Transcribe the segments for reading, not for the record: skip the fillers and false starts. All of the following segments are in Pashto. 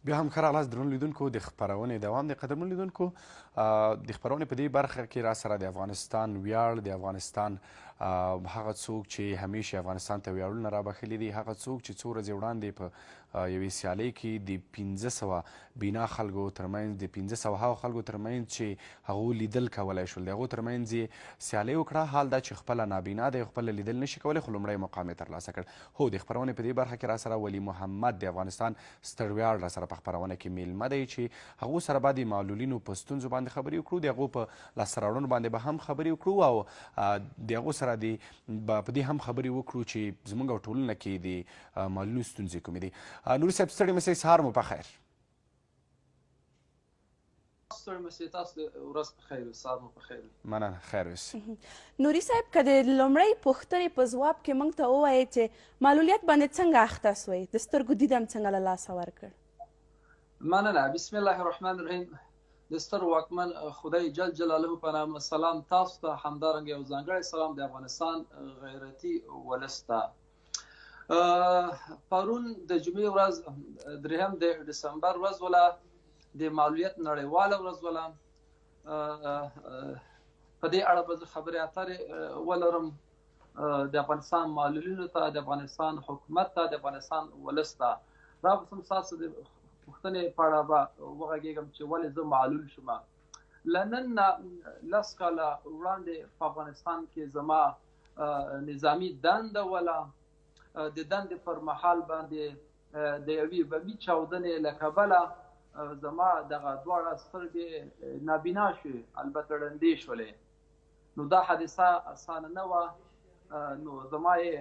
بیا هم ښه راغلاست درنو لیدونکو د خپرونې دوام د قدرمنو لیدونکو د خپرونې په دې برخه کې را سره د افغانستان ویاړ د افغانستان هغه څوک چې همیشه افغانستان ته ویاړونه رابخلي دي هغه څوک چې څو ورځې وړاندې په یوې سیالۍ کې د 1500 بینا خلکو ترمنځ د 1500 هغو خلکو ترمنځ چې هغو لیدل کولی شول د هغو ترمنځ یې سیالۍ وکړه حال دا چې خپله نابینا دی خپله لیدل نشي کولی خو لومړی مقام یې ترلاسه کړ هو د خپرونې په دې برخه کې را سره ولی محمد د افغانستان ستر ویاړ را سره په خپرونه کې میلمه دی چې هغو سره به د معلولینو په ستونزو باندې خبرې وکړو د هغو په لاسته راوړنو باندې به هم خبرې وکړو او د هغو سره په دې هم خبرې وکړو چې زموږ او ټولنه کې د معلولینو ستونزې کومې دي نوري صاحب ستړي مسئ سهار مو په خیر ستړي مسئ تاسو ورځ په خیر سهار مو په خیر مننه خیر اوسئ نوري صاحب که د لومړۍ پوښتنې په ځواب کې موږ ته ووایې چې معلولیت باندې څنګه اخته سوئ د سترګو دید هم څنګه له لاسه ورکړ مننه بسم الله الرحمن الرحیم د ستر واکمن خدای جل جلاله په نامه سلام تاسو ته همدارنګه یو ځانګړی سلام د افغانستان غیرتي ولس ته پرون د جمعې ورځ 3 د ډسمبر ورځ ولا د معلولیت نړیواله ورځ ولا په دې اړه به زه خبرې اترې ولرم د افغانستان معلولینو ته د افغانستان حکومت ته د افغانستان ولس ته را به سم ستاسو د پوښتنې په اړه به وغږېږم چې ولې زه معلول شوم له نن نه 10 کاله وړاندې په افغانستان کې زما نظامي دنده ولا د دندې پر مهال باندې د یوې بمي چاودنې له کبله زما دغه دواړه سترګې نابینا شوې البته ړندې شولې نو دا حادثه اسانه نه وه نو زما یې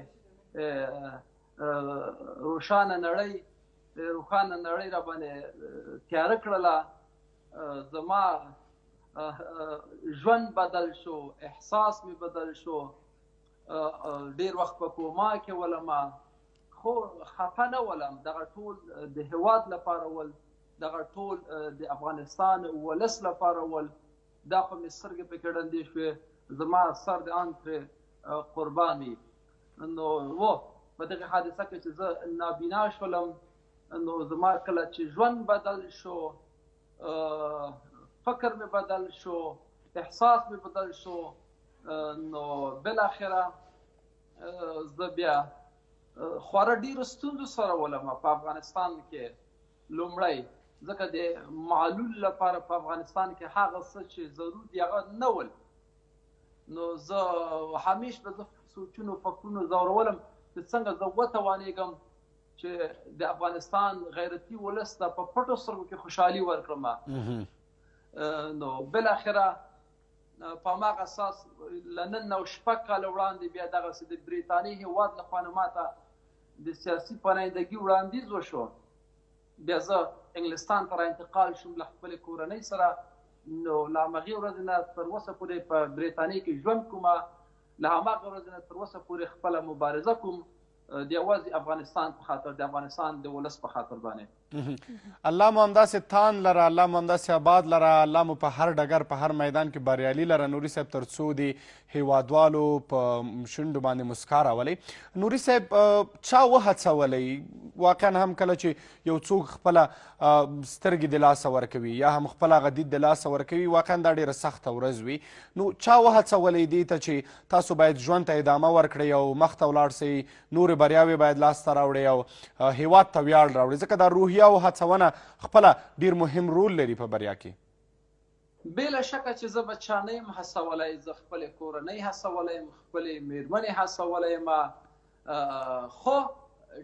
روښانه نړۍ را باندې تیاره کړله زما ژوند بدل شو احساس می بدل شو ډیر وخت په کوما کې ولما خو خفه نه ولم دغه ټول د هیواد لپاره ول دغه ټول د افغانستان ولس لپاره ول دا خو مې سترګې پکې ړندې شوې زما سر د ان پرې قربان وي نو په دغه حادثه کې چې زه نابینا شولم نو زما کله چې ژوند بدل شو فکر مې بدل شو احساس مې بدل شو نو بالاخره زه بیا خورا ډیرو ستونزو سره ولم په افغانستان کې لومړی ځکه د معلول لپاره په افغانستان کې هغه څه چې ضرور دي هغه نه ول نو زه همیش به زه سوچونو فکرونو ځورولم چې څنګه زه وتوانېږم چې د افغانستان غیرتي ولس ته په پټو سترګو کې خوشحالي ورکړم نو بالاخره په هماغه اساس له نن نه 6 کاله وړاندې بیا دغسې د برټانیې هېواد لخوا نه ماته د سیاسي پناهندګي وړاندیز وشو بیا زه انګلستان ته را انتقال شوم له خپلې کورنۍ سره نو له همغې ورځې نه تر اوسه پورې په برټانیې کې ژوند کوم له هماغه ورځې نه تر اوسه پورې خپله مبارزه کوم د یوازې افغانستان په خاطر د افغانستان د ولس په خاطر باندې الله مو همداسې تان لره الله مو همداسې آباد لره الله مو په هر ډګر په هر میدان کې بریالي لره نوري صاحب تر څو د هیوادوالو په شونډو باندې مسکا راولئ نوري صاحب چا وهڅولی واقعا هم کله چې یو څوک خپله سترګې د لاسه ورکوي یا هم خپل هغه دید د لاسه ورکوي واقعا دا ډېره سخته ورځ وي نو چا وهڅولی دې ته چې تاسو باید ژوند ته ادامه ورکړئ او مخته ولاړ سئ نورې بریاوې باید لاسته راوړئ او هیواد ته ویاړ راوړئ ځکه دا روحیه او هڅونه خپله ډېر مهم رول لري په بریا کې بلا شکه چې زه به چا نه یم هڅولی زه خپلې کورنۍ هڅولی یم خپلې مېرمنې هڅولی یم خو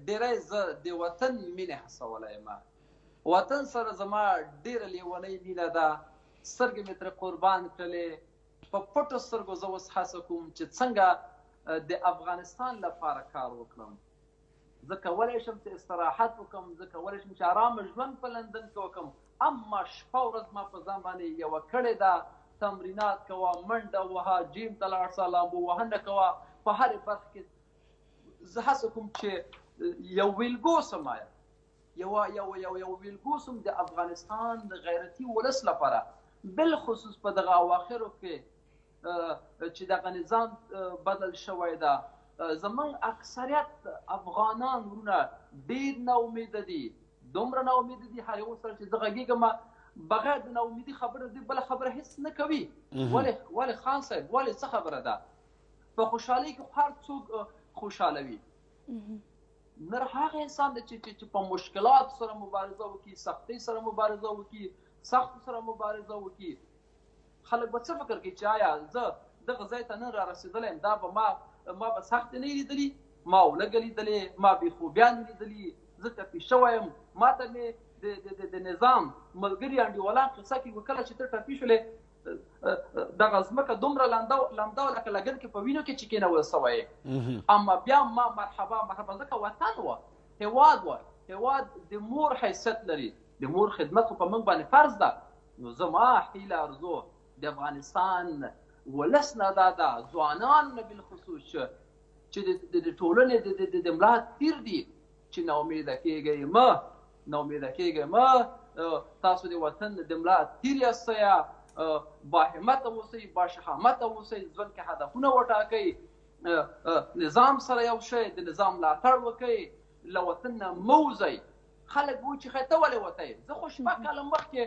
ډېری زه د وطن مینې هڅولی یم وطن سره زما ډېره لیونۍ مینه ده سترګې مې ترې قربان کړلې په پټو سترګو زه اوس هڅه کوم چې څنګه د افغانستان لپاره کار وکړم زه کولی شم چې استراحت وکړم زه کولی شم چې ارامه ژوند په لندن کې وکړم اما شپه ورځ ما په ځان باندې یوه کړې ده تمرینات کوه منډه وهه جیم ته لاړ شه لامبو وهنه کوه په هرې برخه کې زه هڅه کوم چې یو ویلګو سم یو ویلګو سم د افغانستان د غیرتي ولس لپاره بالخصوص په دغه اواخرو کې چې دغه نظام بدل شوی ده زمونږ اکثریت افغانان ورونه ډېر نا امیده دي دومره ناامیده دي هر یو سره چې زه غږېږم بغیر د ناامیدي خبره دوی بله خبره هېڅ نه کوي. ولې خان صاحب ولې څه خبره ده؟ په خوشحالۍ کې هر څوک خوشحاله وي. نر هغه انسان دی چې په مشکلاتو سره مبارزه وکړي، سختۍ سره مبارزه وکړي، سختو سره مبارزه وکړي. خلک به څه فکر کوي چې آیا زه دغه ځای ته نن رارسېدلی یم، دا به ما به سختې نه لیدلي، ما ولږه لیدلې، ما بېخوبیان لیدلي، زه ټپي شوی یم. ما ته مې د نظام ملګري انډیوالان قصه کوي کله چې ته ټپي شولې دغه ځمکه دومره لمده وه لکه لګن کې په وینو کې چې کېنول سوی یې. اما بیا ما مرحبا ځکه وطن وه، هېواد وه، هېواد د مور حیثیت لري، د مور خدمت خو په موږ باندې فرض ده. نو زما هیله ارزو د افغانستان ولس نه دا ده، ځوانان نه بالخصوص چې د ټولنې د ملا تیر دي چې ناامیده کېږئ مه، ناامیده کېږئ مه. تاسو د وطن د ملا تیر یاستئ، باهمته اوسئ، باشهامته اوسئ، ژوند کې هدفونه وټاکئ، نظام سره یو شئ، د نظام ملاتړ وکئ، له وطن نه مه وځئ. خلک وایي چې خی ته ولې وتی؟ زه خو شپږ کاله مخکې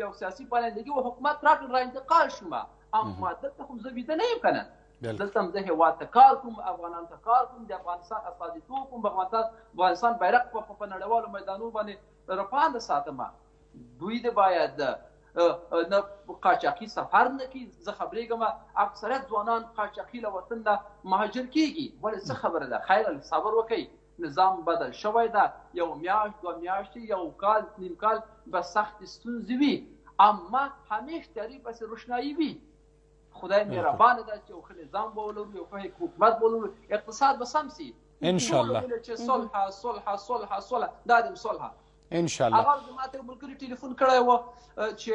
یو سیاسي پالندګي و حکومت راکړ را انتقال شومه، اما دلته خو زه ویده نه یم که نه. دلته هم زه هېواد ته کار کوم، افغانانو ته کار کوم، د افغانستان استازیتوب کوم، افغانستان بیرغ په نړیوالو میدانونو باندې رپانده ساتمه. دوی د باید نه قاچاقي سفر نه کړي. زه خبرېږم اکثریت ځوانان قاچاقي له وطن نه مهاجر کېږي. ولې څه خبره ده؟ خیر صبر وکئ، نظام بدل شوی ده. یو میاشت، دوه میاشتې، یو کال، نیم کال به سختې ستونزې وي، اما همیش تیاري پسې روشنایي وي. خدای مهربانه ده چې یو ښه نظام به ولرو، یو ښه حکومت به ولرو، اقتصاد به سم سي انشاءالله. چې صلح صلح صلح صلح دا دې صلح انشاءالله. هغه ما ته یو ملګري ټلیفون کړی و چې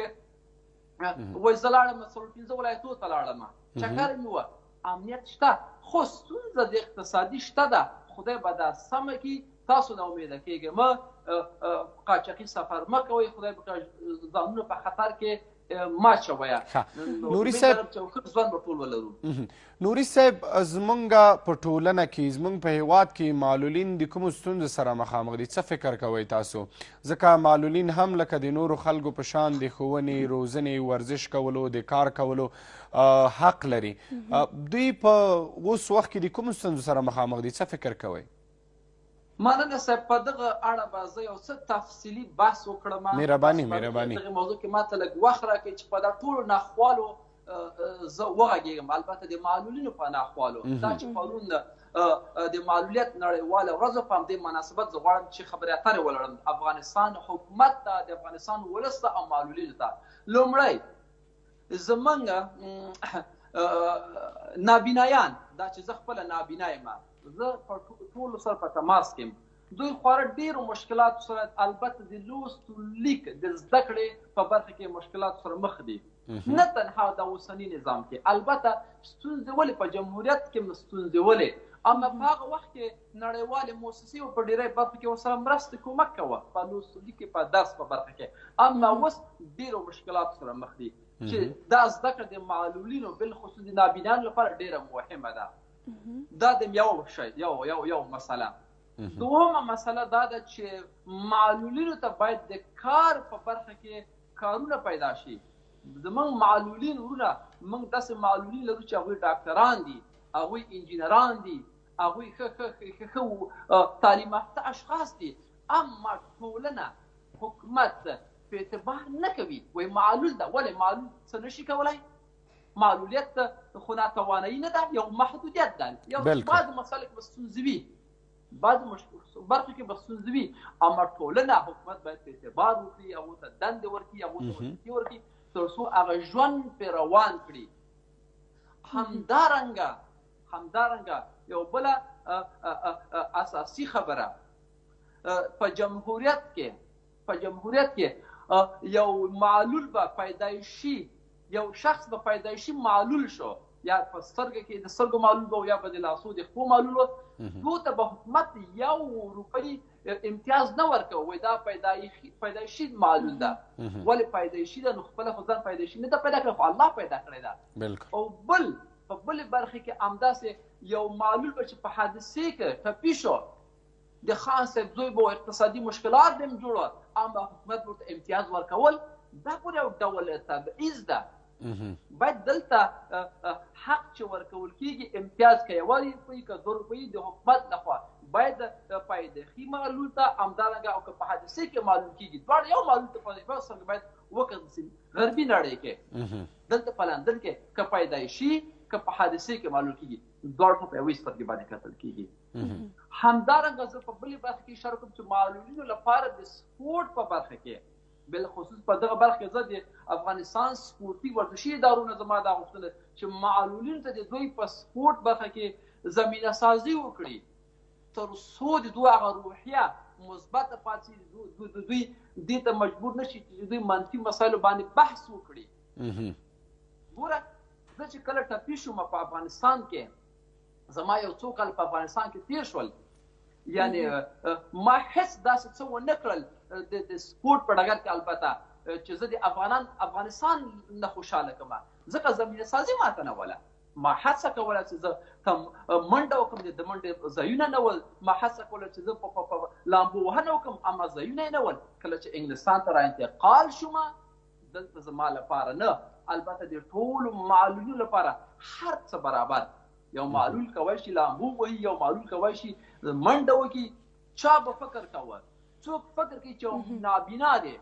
وایي زه لاړم 15 ولایتونو ته لاړم، چکر مې وه، امنیت شته، خو ستونزه د اقتصادي شته ده. خدای به دا سمه کړي، تاسو نه امیده کېږئ مه، قاچاقي سفر مه کوئ، خدای به ځانونه په خطر کې ما چویا. نوري صاحب زمونږ په ټولنه کې، زمونږ په هیواد کې معلولین د کومو ستونزو سره مخامخ دي؟ څه فکر کوئ تاسو؟ ځکه معلولین هم لکه د نورو خلکو په شان د ښوونې، روزنې، ورزش کولو، د کار کولو حق لري. دوی په اوس وخت کې د کومو ستونزو سره مخامخ دي؟ څه فکر کوئ؟ مننه صاحب، په دغه اړه به زه یو څه تفصیلي بحث وکړم. مهرباني دغه موضوع کې ماته لږ وخت راکړئ چې په دا ټولو ناخوالو زه وغږېږم، البته د معلولینو په ناخوالو. دا چې پرون د معلولیت نړیواله ورځ په همدې مناسبت زه غواړم چې خبرې اترې ولرم افغانستان حکومت ته، د افغانستان ولس ته او معلولینو ته. لومړی زموږ نابینایان، دا چې زه خپله نابینا یم، زه په ټولو سره په تماس کې یم. دوی خورا ډېرو مشکلاتو سره، البته د لوست و لیک د زده کړې په برخه کې مشکلاتو سره مخ دي. نه تنها د اوسني نظام کې، البته ستونزې ولې په جمهوریت کې هم ستونزې ولې، اما په هغه وخت کې نړیوالې مؤسسې په ډېری برخو کې ورسره مرستې کومک کوه په لوست و لیک کې، په درس په برخه کې. اما اوس ډېرو مشکلاتو سره مخ دي چې دا زده کړه د معلولینو بالخصوص د نابینانو لپاره ډېره مهمه ده. دا د یو شی یو مسله. دومه مسله دا ده چې معلولینو ته باید د کار په برخه کې کارونه پیدا شي. زموږ معلولین ورونه، موږ داسې معلولین لرو چې هغوی ډاکټران دي، هغوی انجینران دي، هغوی ښه تعلیم یافته اشخاص دي، اما ټولنه، حکومت په اعتبار نه کوي. وایي معلول ده. ولې معلول څه نشي کولی؟ معلولیت خو ناتوانایي نه ده، یو محدودیت ده. یو بعض مسایل کې به ستونزې وي، بعض برخو کې به ستونزې وي، اما ټولنه، حکومت باید په اعتبار وکړي، هغو ته دندې ورکړي، هغو ته وظیفې ورکړي، تر څو هغه ژوند پرې روان کړي. همدارنګه یو بله اساسي خبره، په جمهوریت کې یو معلول به پیدایشي، یو شخص به پیدایشي معلول شو، یا په سترګه کې د سترګو معلول به، یا په د لاسو د خپو معلول و، دو ته به حکومت 1 روپۍ امتیاز نه ورکوه. وایي دا پیدایشي معلول ده. ولې پیدایشي ده؟ نو خپله خو ځان پیدایشي نه ده پیدا کړی، خو الله پیدا کړی ده. او په بلې برخې کې همداسې یو معلول به چې په حادثې کې ټپي شو، د خان صاحب زوی به اقتصادي مشکلات به هم جوړول اما حکومت ورته امتیاز ورکول دا خو یو ډول تبعیض ده. باید دلته حق چې ورکول کېږي امتیاز که 1 روپۍ که 2 روپۍ د حکومت لخوا باید پایدخي معلول ته همدارنګه او که په حادثې کې معلول کېږي دواړه یو معلول ته په څنګه باید وکړل شي. غربي نړۍ کې دلته په لندن کې که پیدایشي که په حادثې کې معلول کېږي دواړه په یوې سترګې باندې کتل کېږي. همدارنګه زه په بلې برخه کې اشاره کوم چې معلولینو لپاره د سپورټ په برخه کې بالخصوص په دغه برخه کې زه د افغانستان سپورتي ورزشي ادارونه زما دا غوښتنه چې معلولینو ته د دوی په سپورټ برخه کې زمینه سازي وکړي تر څو د دوی هغه روحیه مثبته پاتې شي دوی دې ته مجبور نه شي چې دوی منفي مسایلو باندې بحث وکړي. ګوره زه چې کله ټپي شوم په افغانستان کې زما یو څو کال په افغانستان کې تیر شول یعنی ما هیڅ داسې څه ونه کړل د سپورټ په ډګر کې البته چې زه د افغانستان نه خوشحاله کړم ځکه زمینه سازي ماته نه وله. ما هڅه کوله چې زه منډه وکړم د منډې ځایونه نه ول. ما هڅه کوله چې زه په لامبو وهنه وکړم اما ځایونه یې نه ول. کله چې انګلستان ته را انتقال شوم دلته زما لپاره نه البته د ټولو معلولینو لپاره هر څه برابر. یو معلول کولی شي لامبو وهي یو معلول کولی شي منډه وکړي. چا به فکر کوه څوک فکر کوي چې نابینا دی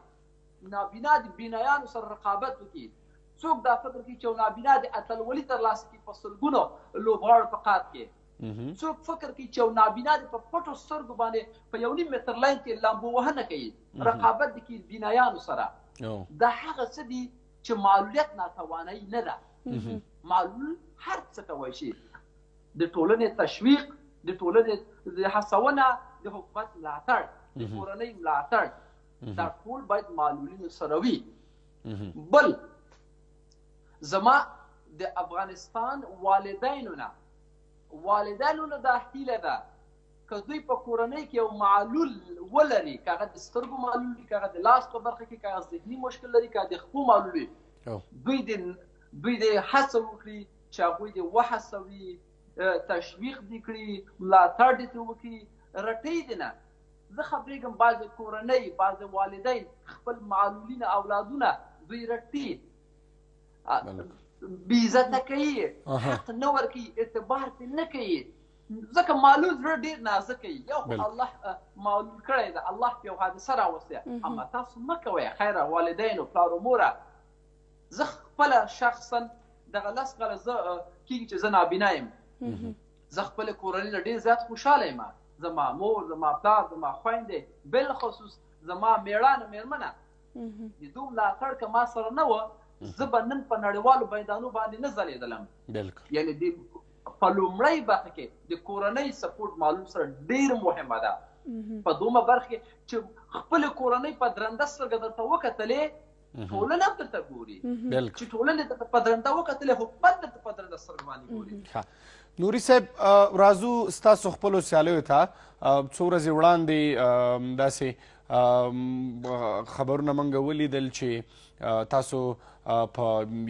نابینا د بینایانو سره رقابت وکړي. څوک دا فکر کوي چې نابینا د اتلولي ترلاسه کړي په سلګونو لوبغاړو په قات کې. څوک فکر کوي چې نابینا د په پټو سترګو باندې په 1.5 متر لاین کې لامبو وهنه کوي رقابت کوي بینایانو سره. دا هغه څه دي چې معلولیت ناتوانایي نه ده. معلول هر څه کولی شي. د ټولنې تشویق د ټولنې د هڅونه د حکومت ملاتړ د کورنۍ ملاتړ دا ټول باید معلولینو سره وي. بل زما د افغانستان والدینو نه دا هیله ده که دوی په کورنۍ کې یو معلول ولري که هغه د سترګو معلول وي که هغه د لاس په برخه کې که هغه ذهني مشکل لري که هغه د خپو معلول وي دوی د هڅه وکړي چې هغوی د وهڅوي تشویق دې کړي ملاتړ دې وکړي رټی دې نه. زه خبرېږم بعضې کورنۍ بعضې والدین خپل معلولین اولادونه دوی رټي بې عزته کوي حق نه ورکوي اعتبار پرې نه کوي ځکه معلول زړه ډېر نازک وي. یو خو الله معلول کړی ده الله په یو حادثه راوستې اما تاسو مه کوئ خیره والدینو پلار و موره. زه خپله شخصا دغه لس کاله زه کېږي چې زه نابینا یم. زه خپلې کورنۍ نه ډېر زیات خوشحاله یم. زما مور زما پلار زما خویندې بالخصوص زما میړانه مېرمنه د دوی ملاتړ که ما سره نه وه زه به نن په نړیوالو میدانو باندې نه ځلېدلم. یعنې په لومړۍ برخه کې د کورنۍ سپورټ معلوم سره ډېر مهمه ده. په دومره برخه کې چې خپلې کورنۍ په درنده سترګه درته وکتلې ټولنه هم درته ګوري چې ټولنې درته په درنده وکتلې حکومت درته په درنده سترګه باندې ګوري. نوري صاحب راځو ستاسو خپلو سیالیو ته. څو ورځې وړاندې داسې خبرونه موږ ولیدل چې تاسو په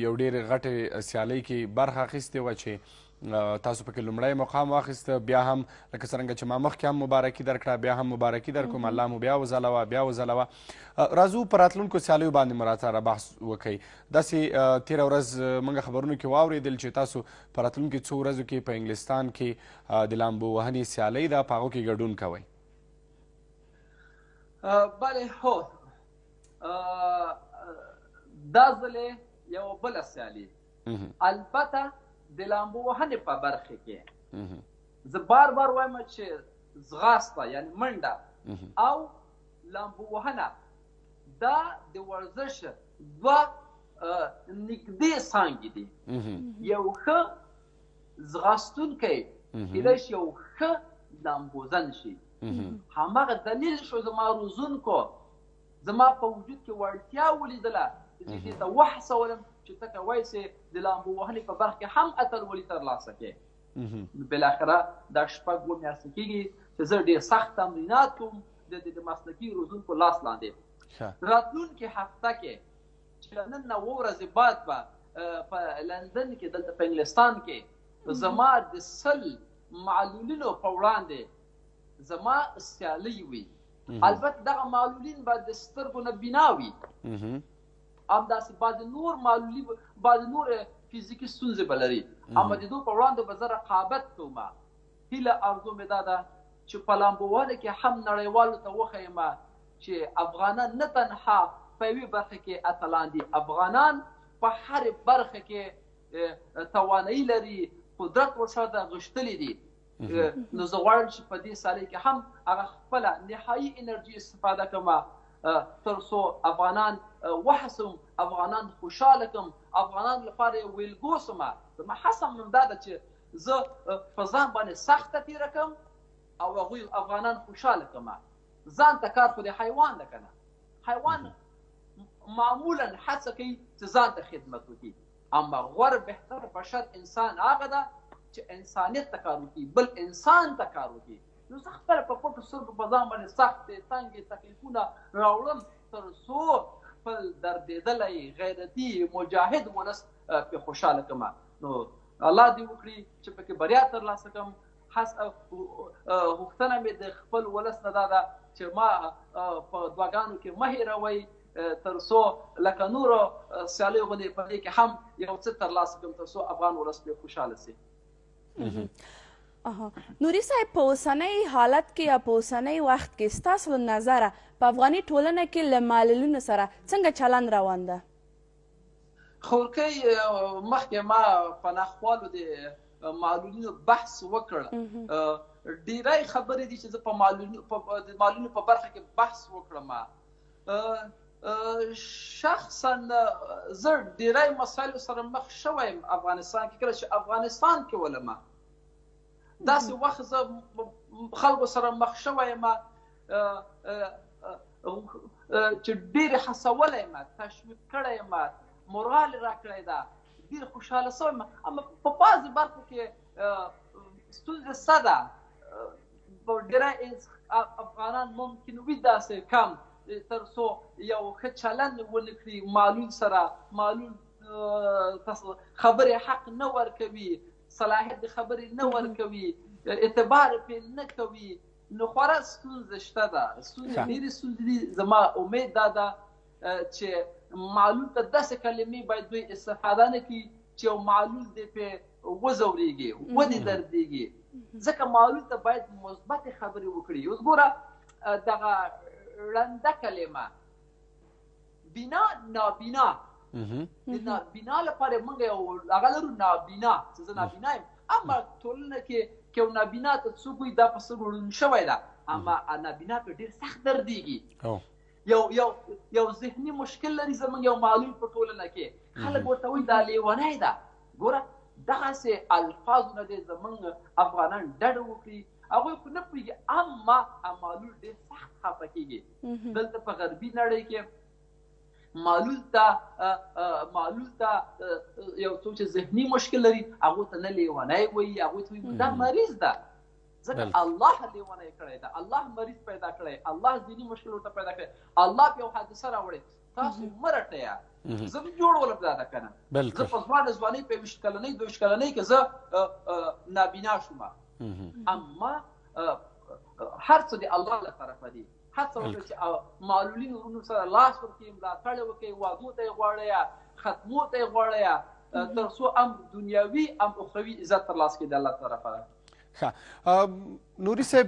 یو ډېرې غټې سیالۍ کې برخه اخیستې وه چې تاسو پکې لومړی مقام واخیسته بیا هم لکه څرنګه چې ما مخکې هم مبارکي درکړه بیا هم مبارکي درکوم الله مو بیا وځلوه بیا وځلوه. راځو په راتلونکو سیالیو باندې مو راته بحث وکئ. داسې تېره ورځ موږ خبرونو کې واورېدل چې تاسو په راتلونکي څو ورځو کې په انګلستان کې د لامبو وهنې سیالۍ ده په هغو کې ګډون کوئ. بله هو دا ځلې یوه بله سیالي البته د لامبو وهنې په برخه کې زه بار وایم چې ځغاسته یعنی منډه او لامبو وهنه دا د ورزش دوه نږدې څانګې دي. یو ښه ځغاستونکی کیدای شي یو ښه لامبوزن شي. هماغه دلیل شو زما روزونکو زما په وجود کې وړتیا ولیدله چې دې ته وهڅولم چې ته کولی سې د لامبو وهنې په برخه کې هم اتلولي ترلاسه کړې. بالاخره دا 6 میاشتې کېږي چې زه ډېر سخت تمرینات کوم د مسلکي روزونکو لاس لاندې. راتلونکې هفته کې چې له نن نه 2 ورځې بعد به په لندن کې دلته په انګلستان کې زما د 100 معلولینو په وړاندې زما سیالۍ وي. البته دغه معلولین به د سترګو نه بنا وي، همداسې بعضې نور فزیکي ستونزې به لري، اما د دوی په وړاندې به زه رقابت کوم. هیله آرزو مې دا ده چې په لامبووالو کې هم نړیوالو ته وښیم چې افغانان نه تنها په یوې برخه کې اتلان دي، افغانان په هرې برخه کې توانایي لري، قدرت ورسره غښتلي دي. نو زه غواړم چې په دې سالۍ کې هم هغه خپله نهایي انرژي استفاده کړم تر څو افغانان وهڅوم، افغانان خوشحاله کړم، افغانان لپاره یې ویلګو سم. زما هڅه هم دا ده چې زه په ځان باندې سخته تېره کړم او هغوی افغانان خوشحاله کړم. ځان ته کار خو د حیوان ده که نه، حیوان معمولا هڅه کوي چې ځان ته خدمت وکړي، اما غوره بهتر بشر انسان هغه ده چې انسانیت ته کار وکړي، بل انسان ته کار وکړي. نو زه خپله په پټو سترګو په ځان باندې سختې تنګې تکلیفونه راوړم تر څو خپل دردېدلی غیرتي مجاهد ولس پرې خوشحاله کړم. نو الله دې وکړي چې پکې بریا ترلاسه کړم. غوښتنه مې د خپل ولس نه دا ده چې ما په دعاګانو کې مه هېروئ تر څو لکه نورو سیالیو غوندې په دې کې هم یو څه ترلاسه کړم تر څو افغان ولس پرې خوشحاله سي. نوري صاحب، په اوسنۍ حالت کې یا په اوسنۍ وخت کې ستاسو له نظره په افغاني ټولنه کې له معلولینو سره څنګه چلند روان ده؟ خورکۍ مخکې ما په ناخوالو د معلولینو بحث وکړ. ډیری خبرې دي چې زه په معلولینو په برخه کې بحث وکړم. شخصا زه ډیری مسایلو سره مخ شوی یم افغانستان کې. کله چې افغانستان کې ولم داسې وخت زه خلکو سره مخ شوی یم چې ډېرې هڅولی یم، تشویق کړی یم، مورال یې راکړی ده، ډېر خوشحاله شوی یم. اما په بعضې برخو کې ستونزه شته ده. ډېری افغانان ممکن وي داسې کم تر څو یو ښه چلند ونه کړي معلول سره، معلول خبرې حق نه ورکوي، صلاحیت د خبرې نه ورکوي، اعتبار پرې نه کوي. نو خورا ستونزه شته ده، ډېرې ستونزې دي. زما امید دا ده چې معلول ته داسې کلمې باید دوی استفاده نه کړي چې یو معلول دې پرې وځورېږي، ودې دردېږي. ځکه معلول ته باید مثبتې خبرې وکړي. اوس ګوره دغه ړنده کلمه بینا نابینا، د نابینا لپاره موږ یو هغه لرو نابینا، چې زه نابینا یم. اما ټولنه کې یو نابینا ته څوک وایي دا په سترګو ړوند شوی ده، اما نابینا پرې ډېر سخت دردېږي. یو ذهني مشکل لري زموږ یو معلول په ټولنه کې، خلک ورته وایي دا لیونی ده. ګوره دغسې الفاظونه دې زموږ افغانان ډډه وکړي. هغوی خو نه پوهېږي، اما معلول ډېر سخت خفه کېږي. دلته په غربي نړۍ کې معلول ته یو څوک چې ذهني مشکل لري هغو ته نه لیونی وایي، هغوی ته وایي دا مریض ده. ځکه الله لیونی کړی ده، الله مریض پیدا کړی، الله ذهني مشکل ورته پیدا کړی، الله په یو حادثه راوړی. تاسو مه رټئ، زه جوړولم دا ده که نه. زه په ځوانۍ په 20 کلنۍ 22 کلنۍ کې زه نابینا شوم، اما هر څه د الله له طرفه دي. هڅه وکړئ چې معلولینو ورونو سره لاس ورکړئ، ملاتړ یې وکړئ، وعدو ته یې غواړئ، ختمو ته یې غواړئ، تر څو هم دنیاوي هم اخروي عزت ترلاسه کړي د الله طرفه ده. ښه، نوري صاحب،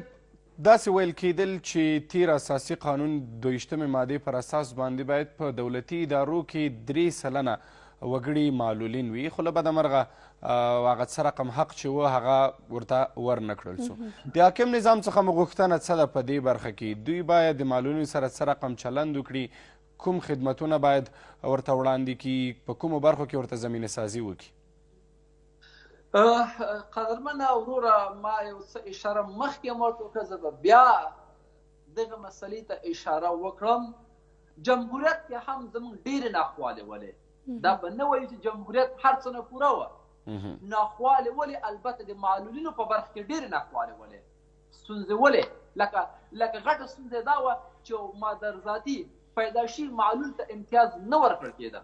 داسې ویل کېدل چې تیر اساسي قانون 22مې مادې پر اساس باندې باید په دولتي ادارو کې 3% وګړي معلولین وي، خو له بده مرغه هغه څه رقم حق چې و هغه ورته ورنه کړل سو. د حاکم نظام څخه مو غوښتنه څه ده په دې برخه کې؟ دوی باید د معلولینو سره څه رقم چلند وکړي؟ کوم خدمتونه باید ورته وړاندې کړي؟ په کومو برخو کې ورته زمینه سازي وکړي؟ قدرمنه وروره، ما یو څه اشاره مخکې هم ورته وکړه، زه به بیا دغه مسلې ته اشاره وکړم. جمهوریت کې هم زموږ ډېرې ناخوالې ولې، دا به نه وایي چې جمهوریت هر څه نه پوره وه. ناخوالې ولې؟ البته د معلولینو په برخه کې ډېرې ناخوالې ولې، ستونزې ولې؟ لکه غټه ستونزه دا وه چې مادرزادي پیدا شي معلول ته امتیاز نه ورکړل کېده.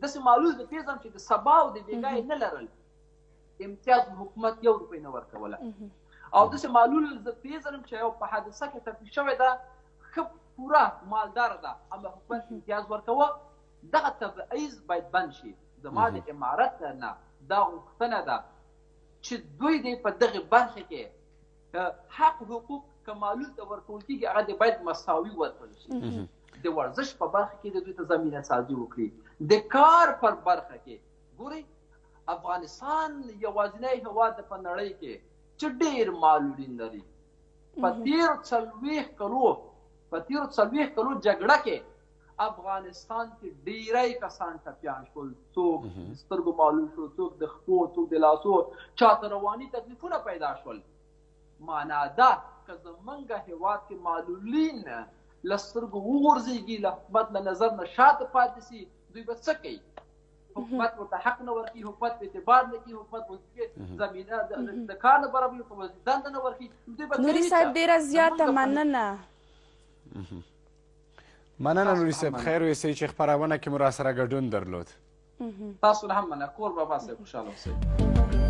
داسې معلول د پېژنم چې د سبا او د بېګا یې نه لرل، امتیاز حکومت 1 روپۍ نه ورکوله. او داسې معلول زه پیژنم چې یو په حادثه کې تلف شوی ده ښه پوره مالداره ده اما حکومت امتیاز ورکوه دغه تبعیض باید بند شي زما د امارت نه دا غوښتنه ده چې دوی دی په دغه برخه کې حق حقوق که معلول ته ورکول کېږي هغه دی باید مساوي ورکړل شي د ورزش په برخه کې د دوی ته زمینه سازي وکړي د کار پر برخه کې ګورئ افغانستان یوازینی هېواد ده په نړۍ کې چې ډېر معلولین لري په تېرو 40 کلو جګړه کې افغانستان کې ډېری کسان ټپیان شول څوک د سترګو معلول شو څوک د خپو څوک د لاسو چاته رواني تکلیفونه پیدا شول معنا ده که زمونږ هېواد کې معلولین له سترګو وغورځېږي له حکومت له نظر نه شاته پاتې سي دوی به څه کوي حکومت ورته حق نه ورکړي حکومت په اعتبار نه کړي حکومت ورته زمینه د کار نه برابروي په دنده نه ورکړي دوی به نوري صاحب ډېره زیاته مننه مننه نوري صاحب خیر اوسئ چې خپرونه کې مو راسره ګډون درلود تاسو له هم مننه کور بابا صاحب خوشحاله اوسئ